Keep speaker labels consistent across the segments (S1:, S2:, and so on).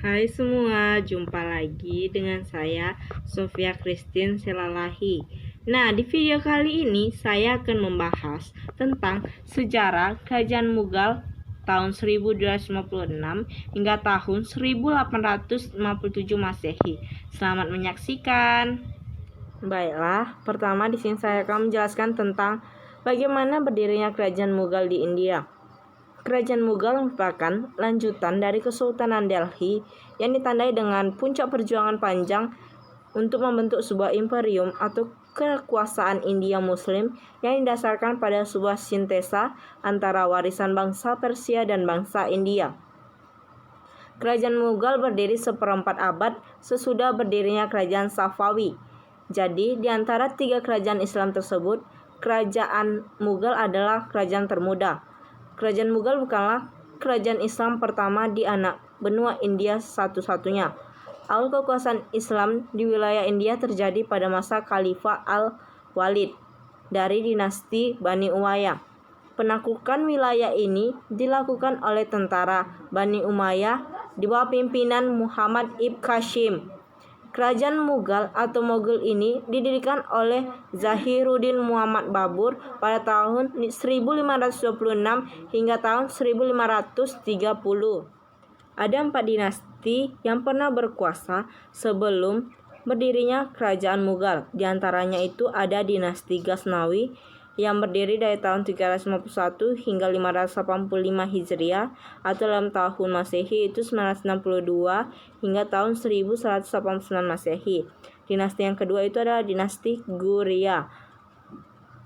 S1: Hai semua, jumpa lagi dengan saya Sofia Christine Selalahi. Nah, di video kali ini saya akan membahas tentang sejarah Kerajaan Mughal tahun 1256 hingga tahun 1857 Masehi. Selamat menyaksikan. Baiklah, pertama di sini saya akan menjelaskan tentang bagaimana berdirinya Kerajaan Mughal di India. Kerajaan Mughal merupakan lanjutan dari Kesultanan Delhi yang ditandai dengan puncak perjuangan panjang untuk membentuk sebuah imperium atau kekuasaan India Muslim yang didasarkan pada sebuah sintesa antara warisan bangsa Persia dan bangsa India. Kerajaan Mughal berdiri seperempat abad sesudah berdirinya Kerajaan Safawi. Jadi, di antara tiga kerajaan Islam tersebut, Kerajaan Mughal adalah kerajaan termuda. Kerajaan Mughal bukanlah kerajaan Islam pertama di anak benua India satu-satunya. Awal kekuasaan Islam di wilayah India terjadi pada masa Khalifah Al-Walid dari dinasti Bani Umayyah. Penaklukan wilayah ini dilakukan oleh tentara Bani Umayyah di bawah pimpinan Muhammad ibn Qasim. Kerajaan Mughal atau Mughal ini didirikan oleh Zahiruddin Muhammad Babur pada tahun 1526 hingga tahun 1530. Ada 4 dinasti yang pernah berkuasa sebelum berdirinya Kerajaan Mughal. Di antaranya itu ada dinasti Ghaznawi yang berdiri dari tahun 351 hingga 585 Hijriah atau dalam tahun Masehi itu 962 hingga tahun 1189 Masehi. Dinasti yang kedua itu adalah dinasti Guriya,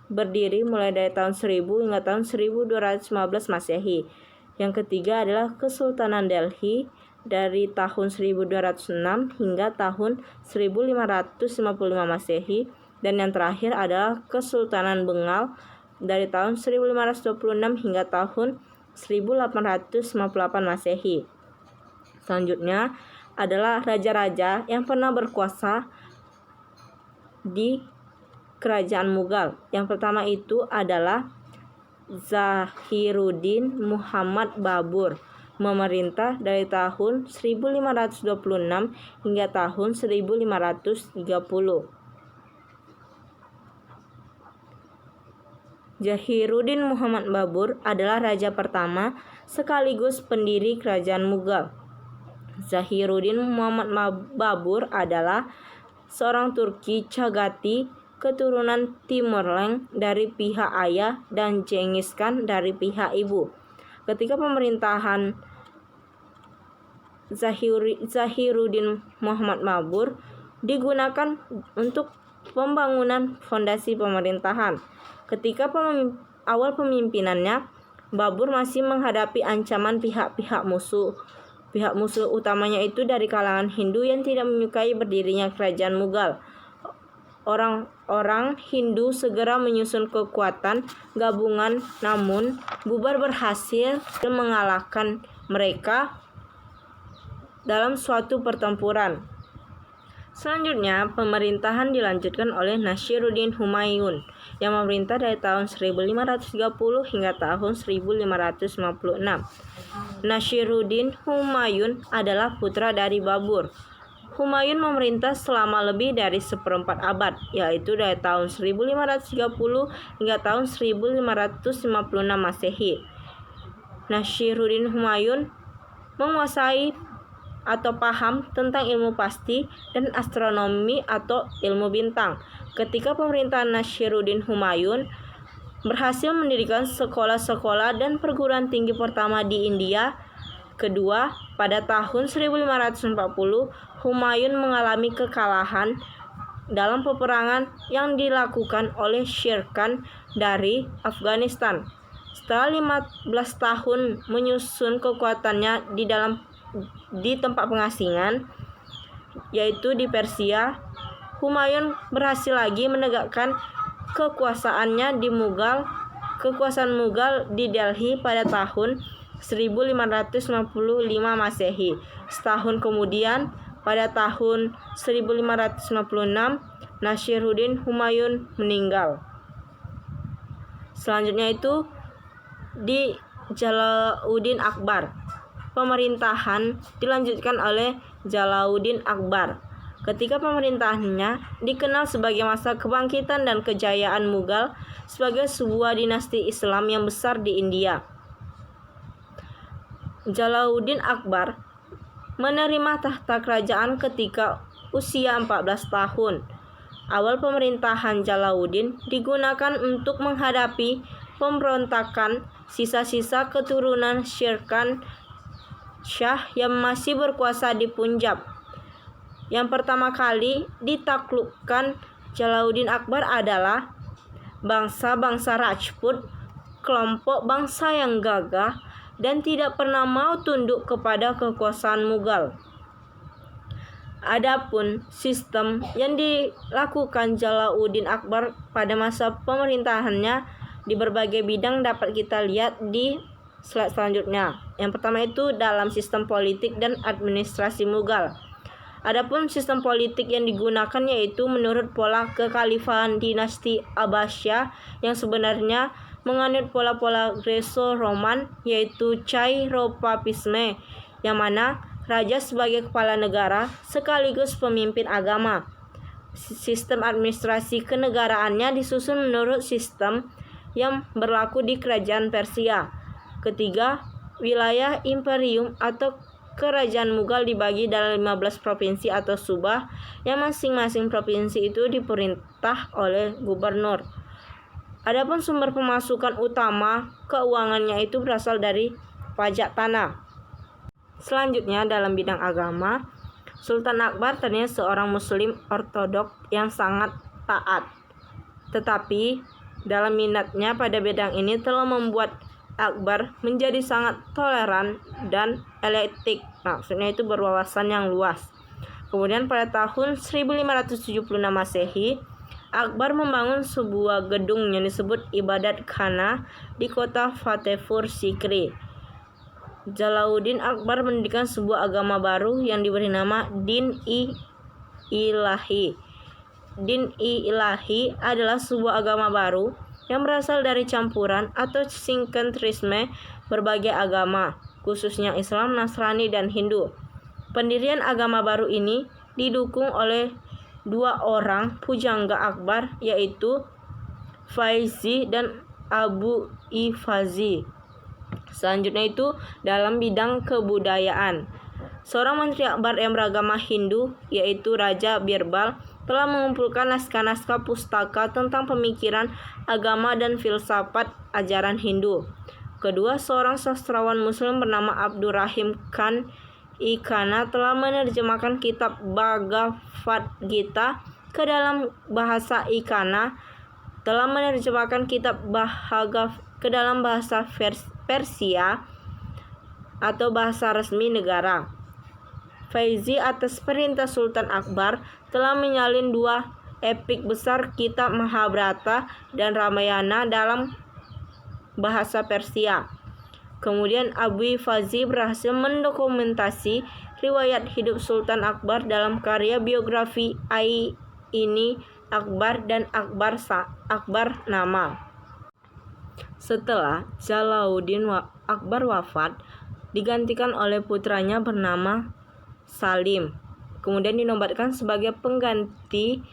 S1: berdiri mulai dari tahun 1000 hingga tahun 1215 Masehi. Yang ketiga adalah Kesultanan Delhi dari tahun 1206 hingga tahun 1555 Masehi. Dan yang terakhir adalah Kesultanan Bengal dari tahun 1526 hingga tahun 1858 Masehi. Selanjutnya adalah raja-raja yang pernah berkuasa di Kerajaan Mughal. Yang pertama itu adalah Zahiruddin Muhammad Babur, memerintah dari tahun 1526 hingga tahun 1530. Zahiruddin Muhammad Babur adalah raja pertama sekaligus pendiri Kerajaan Mughal. Zahiruddin Muhammad Babur adalah seorang Turki Chagatai keturunan Timur Leng dari pihak ayah dan Genghis Khan dari pihak ibu. Ketika pemerintahan Zahiruddin Muhammad Babur digunakan untuk pembangunan fondasi pemerintahan. Ketika awal pemimpinannya, Babur masih menghadapi ancaman pihak-pihak musuh. Pihak musuh utamanya itu dari kalangan Hindu yang tidak menyukai berdirinya Kerajaan Mughal. Orang-orang Hindu segera menyusun kekuatan gabungan, namun bubar berhasil mengalahkan mereka dalam suatu pertempuran. Selanjutnya, pemerintahan dilanjutkan oleh Nasiruddin Humayun yang memerintah dari tahun 1530 hingga tahun 1556. Nasiruddin Humayun adalah putra dari Babur. Humayun memerintah selama lebih dari seperempat abad, yaitu dari tahun 1530 hingga tahun 1556 Masehi. Nasiruddin Humayun menguasai atau paham tentang ilmu pasti dan astronomi atau ilmu bintang. Ketika pemerintahan Nasiruddin Humayun berhasil mendirikan sekolah-sekolah dan perguruan tinggi pertama di India. Kedua, pada tahun 1540, Humayun mengalami kekalahan dalam peperangan yang dilakukan oleh Sher Khan dari Afghanistan. Setelah 15 tahun menyusun kekuatannya di tempat pengasingan, yaitu di Persia, Humayun berhasil lagi menegakkan kekuasaan Mughal di Delhi pada tahun 1555 Masehi. Setahun kemudian, pada tahun 1556, Nasiruddin Humayun meninggal. Selanjutnya itu di Jalaluddin Akbar. pemerintahan dilanjutkan oleh Jalauddin Akbar. Ketika pemerintahannya dikenal sebagai masa kebangkitan dan kejayaan Mughal sebagai sebuah dinasti Islam yang besar di India. Jalauddin Akbar menerima tahta kerajaan ketika usia 14 tahun. Awal pemerintahan Jalauddin digunakan untuk menghadapi pemberontakan sisa-sisa keturunan Sher Shah yang masih berkuasa di Punjab. Yang pertama kali ditaklukkan Jalauddin Akbar adalah bangsa-bangsa Rajput, kelompok bangsa yang gagah dan tidak pernah mau tunduk kepada kekuasaan Mughal. Adapun sistem yang dilakukan Jalauddin Akbar pada masa pemerintahannya di berbagai bidang dapat kita lihat di slide selanjutnya. Yang pertama itu dalam sistem politik dan administrasi Mughal. Adapun sistem politik yang digunakan yaitu menurut pola kekhalifahan dinasti Abbasiyah yang sebenarnya menganut pola-pola Greco-Roman yaitu Cairo-Papisme, yang mana raja sebagai kepala negara sekaligus pemimpin agama. Sistem administrasi kenegaraannya disusun menurut sistem yang berlaku di kerajaan Persia. Ketiga, wilayah imperium atau kerajaan Mughal dibagi dalam 15 provinsi atau subah yang masing-masing provinsi itu diperintah oleh gubernur. Adapun sumber pemasukan utama keuangannya itu berasal dari pajak tanah. Selanjutnya dalam bidang agama, Sultan Akbar ternyata seorang muslim ortodok yang sangat taat. Tetapi dalam minatnya pada bidang ini telah membuat Akbar menjadi sangat toleran dan eklektik, maksudnya itu berwawasan yang luas. Kemudian pada tahun 1576 Masehi, Akbar membangun sebuah gedung yang disebut Ibadat Khana di kota Fatehpur Sikri. Jalauddin Akbar mendirikan sebuah agama baru yang diberi nama Din-i-Ilahi. Din-i-Ilahi adalah sebuah agama baru yang berasal dari campuran atau sinkretrisme berbagai agama, khususnya Islam, Nasrani, dan Hindu. Pendirian agama baru ini didukung oleh dua orang pujangga Akbar, yaitu Faizi dan Abu Ifazi. Selanjutnya itu dalam bidang kebudayaan. Seorang menteri Akbar yang beragama Hindu, yaitu Raja Birbal, telah mengumpulkan naskah-naskah pustaka tentang pemikiran agama dan filsafat ajaran Hindu. Kedua, seorang sastrawan Muslim bernama Abdurrahim Khan Ikana telah menerjemahkan kitab Bhagavad Gita ke dalam bahasa Ikana, telah menerjemahkan kitab Bhagavad ke dalam bahasa Persia atau bahasa resmi negara. Faizi atas perintah Sultan Akbar telah menyalin dua epik besar, kitab Mahabharata dan Ramayana, dalam bahasa Persia. Kemudian Abu Fazi berhasil mendokumentasi riwayat hidup Sultan Akbar dalam karya biografi Aini Akbar dan Akbar Nama. Setelah Jalauddin Akbar wafat, digantikan oleh putranya bernama Salim. Kemudian dinobatkan sebagai pengganti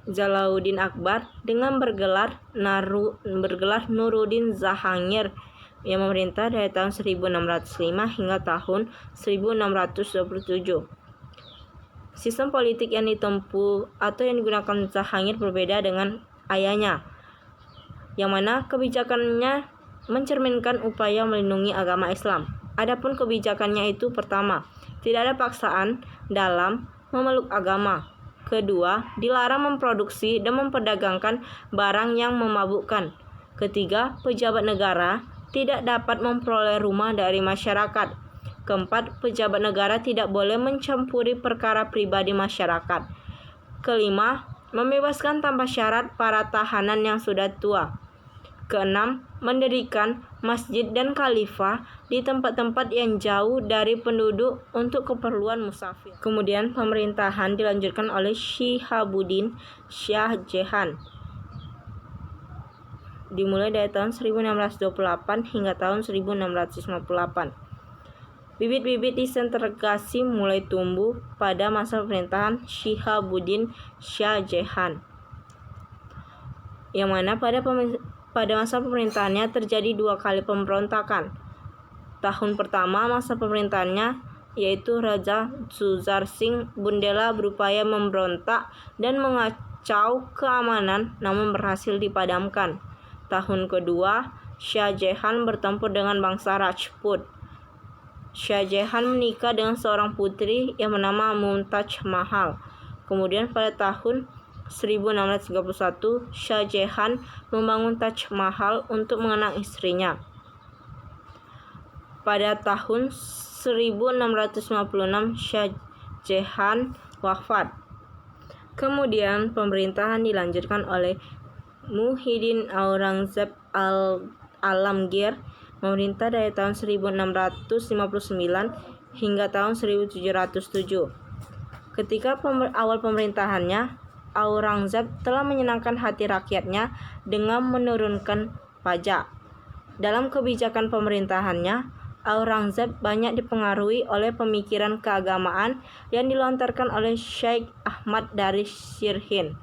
S1: Jalauddin Akbar dengan bergelar Nuruddin Jahangir yang memerintah dari tahun 1605 hingga tahun 1627. Sistem politik yang ditempuh atau yang digunakan Jahangir berbeda dengan ayahnya, yang mana kebijakannya mencerminkan upaya melindungi agama Islam. Adapun kebijakannya itu, pertama, tidak ada paksaan dalam memeluk agama. Kedua, dilarang memproduksi dan memperdagangkan barang yang memabukkan. Ketiga, pejabat negara tidak dapat memperoleh rumah dari masyarakat. Keempat, pejabat negara tidak boleh mencampuri perkara pribadi masyarakat. Kelima, membebaskan tanpa syarat para tahanan yang sudah tua. Keenam, mendirikan masjid dan khalifah di tempat-tempat yang jauh dari penduduk untuk keperluan musafir. Kemudian pemerintahan dilanjutkan oleh Shihabuddin Shah Jahan, dimulai dari tahun 1628 hingga tahun 1658. Bibit-bibit disintegrasi mulai tumbuh pada masa pemerintahan Shihabuddin Shah Jahan, yang mana pada masa pemerintahannya terjadi 2 kali pemberontakan. Tahun pertama masa pemerintahannya, yaitu Raja Zuzar Singh Bundela berupaya memberontak dan mengacau keamanan, namun berhasil dipadamkan. Tahun kedua, Shah Jahan bertempur dengan bangsa Rajput. Shah Jahan menikah dengan seorang putri yang bernama Mumtaz Mahal. Kemudian pada tahun 1631, Shah Jahan membangun Taj Mahal untuk mengenang istrinya. Pada tahun 1656, Shah Jahan wafat. Kemudian pemerintahan dilanjutkan oleh Muhyiddin Aurangzeb Alamgir, memerintah dari tahun 1659 hingga tahun 1707. Ketika awal pemerintahannya, Aurangzeb telah menyenangkan hati rakyatnya dengan menurunkan pajak. Dalam kebijakan pemerintahannya, Aurangzeb banyak dipengaruhi oleh pemikiran keagamaan yang dilontarkan oleh Syekh Ahmad dari Sirhind.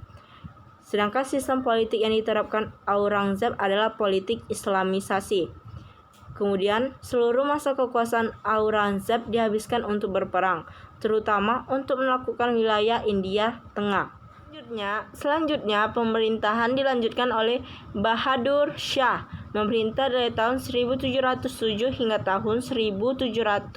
S1: Sedangkan sistem politik yang diterapkan Aurangzeb adalah politik Islamisasi. Kemudian, seluruh masa kekuasaan Aurangzeb dihabiskan untuk berperang, terutama untuk melakukan wilayah India Tengah. Selanjutnya, pemerintahan dilanjutkan oleh Bahadur Shah, memerintah dari tahun 1707 hingga tahun 1712.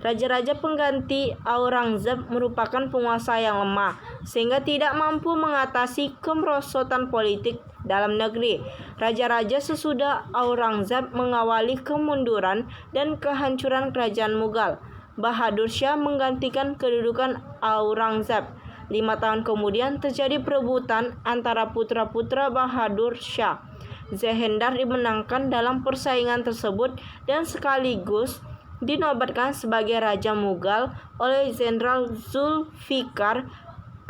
S1: Raja-raja pengganti Aurangzeb merupakan penguasa yang lemah, sehingga tidak mampu mengatasi kemerosotan politik dalam negeri. Raja-raja sesudah Aurangzeb mengawali kemunduran dan kehancuran kerajaan Mughal. Bahadur Shah menggantikan kedudukan Aurangzeb. 5 tahun kemudian terjadi perebutan antara putra-putra Bahadur Shah. Zehendar dimenangkan dalam persaingan tersebut dan sekaligus dinobatkan sebagai Raja Mughal oleh Jenderal Zulfikar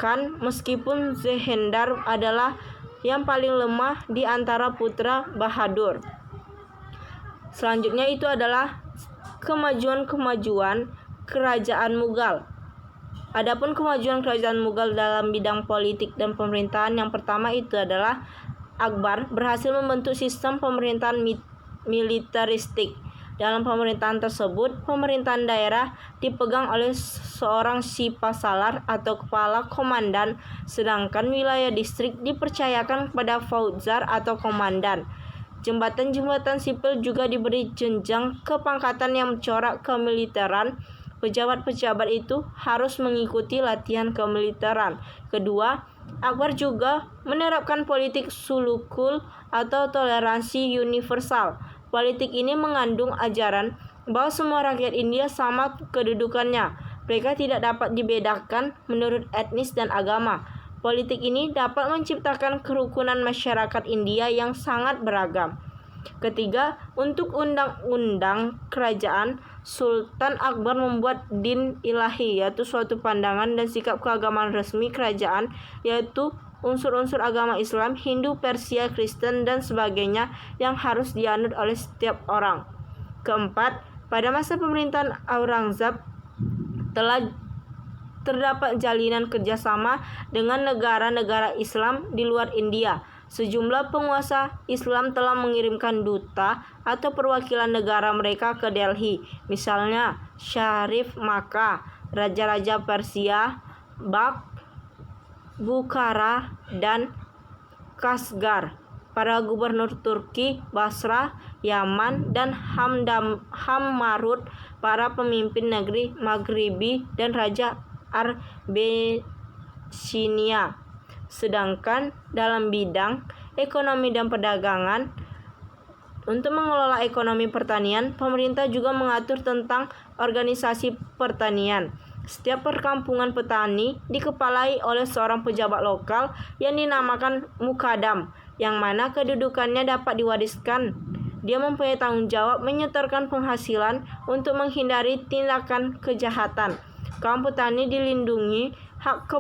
S1: Khan, meskipun Zehendar adalah yang paling lemah di antara putra Bahadur. Selanjutnya itu adalah kemajuan kerajaan Mughal. Adapun kemajuan kerajaan Mughal dalam bidang politik dan pemerintahan, yang pertama itu adalah Akbar berhasil membentuk sistem pemerintahan militeristik. Dalam pemerintahan tersebut, pemerintahan daerah dipegang oleh seorang Sipasalar atau kepala komandan, sedangkan wilayah distrik dipercayakan kepada Faudzar atau komandan. Jembatan-jembatan sipil juga diberi jenjang kepangkatan yang mencorak kemiliteran. Pejabat-pejabat itu harus mengikuti latihan kemiliteran. Kedua, Akbar juga menerapkan politik sulukul atau toleransi universal. Politik ini mengandung ajaran bahwa semua rakyat India sama kedudukannya. Mereka tidak dapat dibedakan menurut etnis dan agama. Politik ini dapat menciptakan kerukunan masyarakat India yang sangat beragam. Ketiga, untuk undang-undang kerajaan, Sultan Akbar membuat din ilahi, yaitu suatu pandangan dan sikap keagamaan resmi kerajaan, yaitu unsur-unsur agama Islam, Hindu, Persia, Kristen, dan sebagainya yang harus dianut oleh setiap orang. Keempat, pada masa pemerintahan Aurangzeb telah terdapat jalinan kerjasama dengan negara-negara Islam di luar India. Sejumlah penguasa Islam telah mengirimkan duta atau perwakilan negara mereka ke Delhi, misalnya Syarif Makkah, Raja-Raja Persia, Bukhara, dan Kashgar, para gubernur Turki, Basra, Yaman, dan Hammarut, para pemimpin negeri Maghribi, dan Raja Arbesinia. Sedangkan dalam bidang ekonomi dan perdagangan, untuk mengelola ekonomi pertanian, pemerintah juga mengatur tentang organisasi pertanian. Setiap perkampungan petani dikepalai oleh seorang pejabat lokal yang dinamakan Mukadam, yang mana kedudukannya dapat diwariskan. Dia mempunyai tanggung jawab menyetorkan penghasilan untuk menghindari tindakan kejahatan. Kaum petani dilindungi hak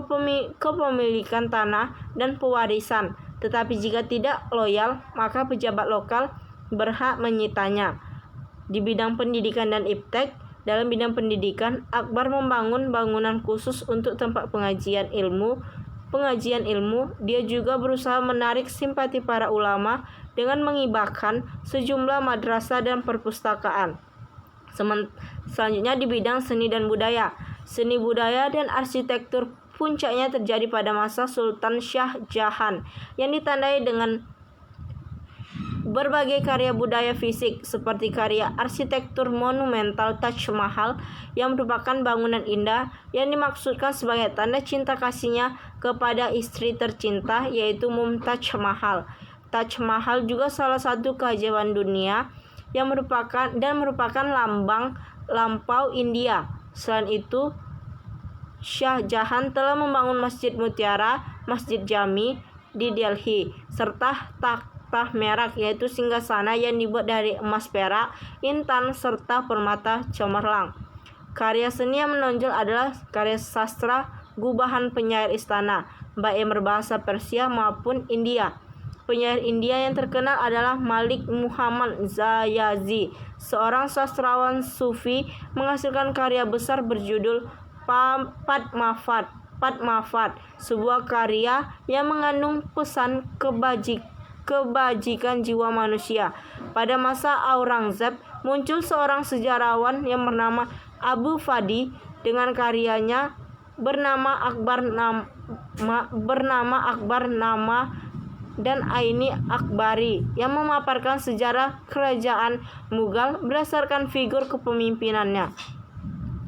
S1: kepemilikan tanah dan pewarisan, tetapi jika tidak loyal, maka pejabat lokal berhak menyitanya. Di bidang pendidikan dan iptek, dalam bidang pendidikan, Akbar membangun bangunan khusus untuk tempat pengajian ilmu. Dia juga berusaha menarik simpati para ulama dengan menghibahkan sejumlah madrasah dan perpustakaan. Selanjutnya di bidang seni dan budaya. Seni budaya dan arsitektur puncaknya terjadi pada masa Sultan Shah Jahan yang ditandai dengan berbagai karya budaya fisik seperti karya arsitektur monumental Taj Mahal yang merupakan bangunan indah yang dimaksudkan sebagai tanda cinta kasihnya kepada istri tercinta yaitu Mumtaz Mahal. Taj Mahal juga salah satu keajaiban dunia yang merupakan lambang lampau India. Selain itu, Shah Jahan telah membangun Masjid Mutiara, Masjid Jami di Delhi, serta takhta merak yaitu singgasana yang dibuat dari emas perak, intan, serta permata cemerlang. Karya seni yang menonjol adalah karya sastra gubahan penyair istana, baik yang berbahasa Persia maupun India. Penyair India yang terkenal adalah Malik Muhammad Zayazi, seorang sastrawan sufi menghasilkan karya besar berjudul Padmafat, sebuah karya yang mengandung pesan kebajikan jiwa manusia. Pada masa Aurangzeb, muncul seorang sejarawan yang bernama Abu Fadi dengan karyanya bernama Akbar Nama dan Aini Akbari yang memaparkan sejarah kerajaan Mughal berdasarkan figur kepemimpinannya.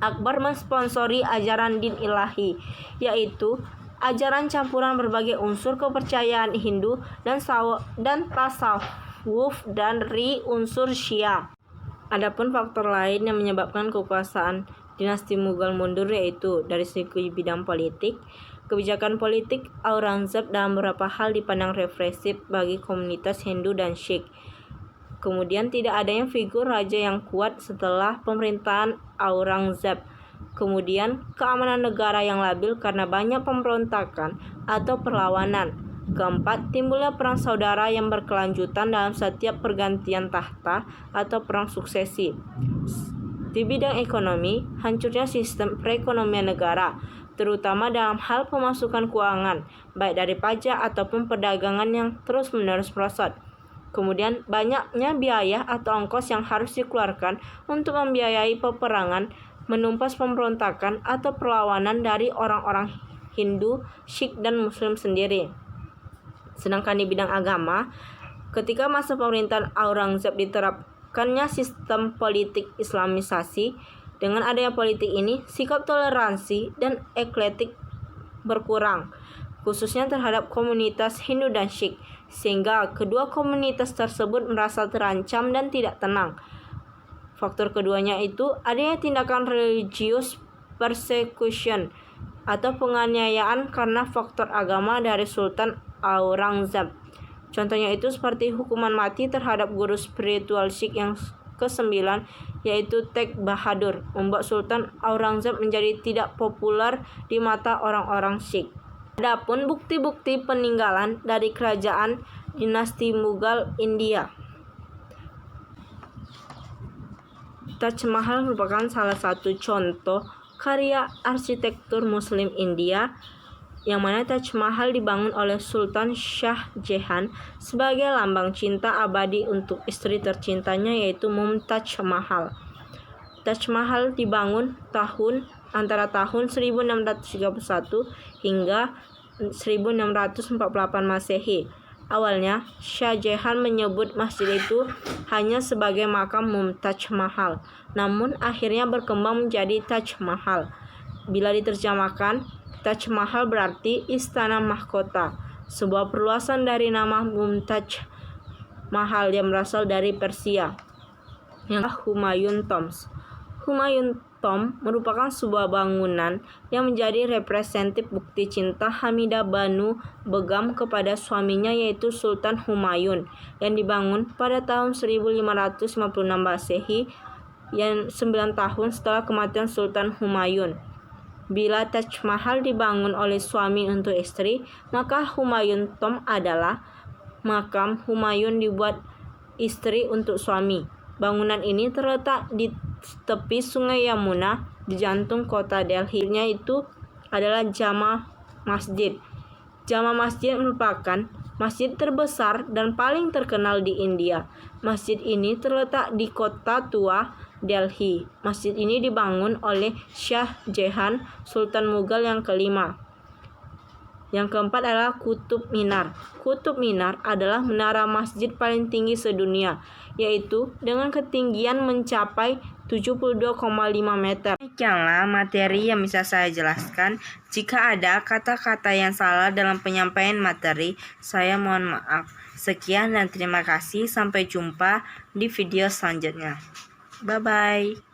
S1: Akbar mensponsori ajaran din ilahi, yaitu ajaran campuran berbagai unsur kepercayaan Hindu dan tasawuf dan unsur Syiah. Adapun faktor lain yang menyebabkan kekuasaan dinasti Mughal mundur yaitu dari segi bidang politik. Kebijakan politik Aurangzeb dalam beberapa hal dipandang represif bagi komunitas Hindu dan Sikh. Kemudian tidak adanya figur raja yang kuat setelah pemerintahan Aurangzeb. Kemudian keamanan negara yang labil karena banyak pemberontakan atau perlawanan. Keempat, timbulnya perang saudara yang berkelanjutan dalam setiap pergantian tahta atau perang suksesi. Di bidang ekonomi, hancurnya sistem perekonomian negara, terutama dalam hal pemasukan keuangan, baik dari pajak ataupun perdagangan yang terus-menerus merosot. Kemudian banyaknya biaya atau ongkos yang harus dikeluarkan untuk membiayai peperangan, menumpas pemberontakan atau perlawanan dari orang-orang Hindu, Sikh, dan Muslim sendiri. Sedangkan di bidang agama, ketika masa pemerintahan Aurangzeb diterapkannya sistem politik Islamisasi, dengan adanya politik ini, sikap toleransi dan eklektik berkurang, khususnya terhadap komunitas Hindu dan Sikh, sehingga kedua komunitas tersebut merasa terancam dan tidak tenang. Faktor keduanya itu adanya tindakan religious persecution atau penganiayaan karena faktor agama dari Sultan Aurangzeb. Contohnya itu seperti hukuman mati terhadap guru spiritual Sikh yang ke-9 yaitu Tegh Bahadur, membuat Sultan Aurangzeb menjadi tidak populer di mata orang-orang Sikh. Adapun bukti-bukti peninggalan dari kerajaan dinasti Mughal India. Taj Mahal merupakan salah satu contoh karya arsitektur Muslim India, yang mana Taj Mahal dibangun oleh Sultan Shah Jahan sebagai lambang cinta abadi untuk istri tercintanya yaitu Mumtaz Mahal. Taj Mahal dibangun antara tahun 1631 hingga 1648 Masehi. Awalnya, Shah Jahan menyebut masjid itu hanya sebagai makam Mumtaz Mahal, namun akhirnya berkembang menjadi Taj Mahal. Bila diterjemahkan, Taj Mahal berarti istana mahkota, sebuah perluasan dari nama Mumtaz Mahal yang berasal dari Persia. Yang Humayun Tombs. Humayun Tomb merupakan sebuah bangunan yang menjadi representatif bukti cinta Hamidah Banu Begum kepada suaminya yaitu Sultan Humayun, yang dibangun pada tahun 1556 Masehi, yang 9 tahun setelah kematian Sultan Humayun. Bila Taj Mahal dibangun oleh suami untuk istri, maka Humayun Tomb adalah makam Humayun dibuat istri untuk suami. Bangunan ini terletak di tepi Sungai Yamuna di jantung kota Delhi. Itu adalah Jama Masjid. Jama Masjid merupakan masjid terbesar dan paling terkenal di India. Masjid ini terletak di kota tua Delhi. Masjid ini dibangun oleh Shah Jahan, Sultan Mughal yang kelima. Yang keempat adalah Kutub Minar. Kutub Minar adalah menara masjid paling tinggi sedunia, yaitu dengan ketinggian mencapai 72,5 meter. Demikianlah materi yang bisa saya jelaskan. Jika ada kata-kata yang salah dalam penyampaian materi, saya mohon maaf. Sekian dan terima kasih. Sampai jumpa di video selanjutnya. Bye-bye.